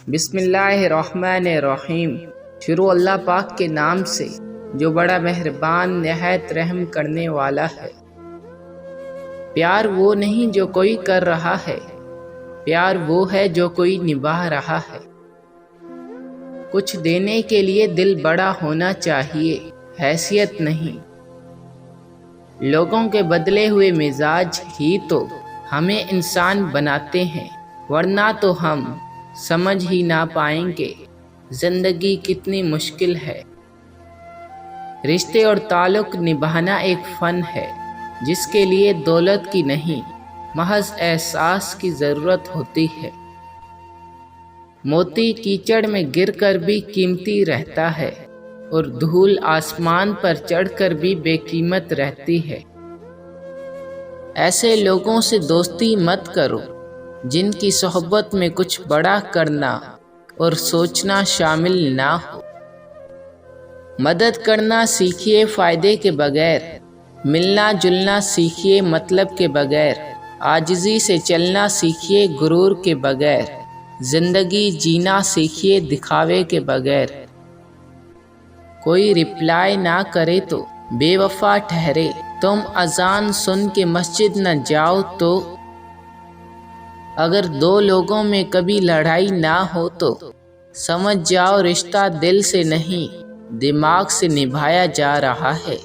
بسم اللہ الرحمن الرحیم۔ شروع اللہ پاک کے نام سے جو بڑا مہربان نہایت رحم کرنے والا ہے۔ پیار وہ نہیں جو کوئی کر رہا ہے، پیار وہ ہے جو کوئی نبھا رہا ہے۔ کچھ دینے کے لیے دل بڑا ہونا چاہیے، حیثیت نہیں۔ لوگوں کے بدلے ہوئے مزاج ہی تو ہمیں انسان بناتے ہیں، ورنہ تو ہم سمجھ ہی نہ پائیں گے زندگی کتنی مشکل ہے۔ رشتے اور تعلق نبھانا ایک فن ہے جس کے لیے دولت کی نہیں، محض احساس کی ضرورت ہوتی ہے۔ موتی کیچڑ میں گر کر بھی قیمتی رہتا ہے اور دھول آسمان پر چڑھ کر بھی بے قیمت رہتی ہے۔ ایسے لوگوں سے دوستی مت کرو جن کی صحبت میں کچھ بڑا کرنا اور سوچنا شامل نہ ہو۔ مدد کرنا سیکھیے فائدے کے بغیر، ملنا جلنا سیکھیے مطلب کے بغیر، عاجزی سے چلنا سیکھیے غرور کے بغیر، زندگی جینا سیکھیے دکھاوے کے بغیر۔ کوئی رپلائی نہ کرے تو بے وفا ٹھہرے، تم اذان سن کے مسجد نہ جاؤ تو۔ اگر دو لوگوں میں کبھی لڑائی نہ ہو تو سمجھ جاؤ رشتہ دل سے نہیں دماغ سے نبھایا جا رہا ہے۔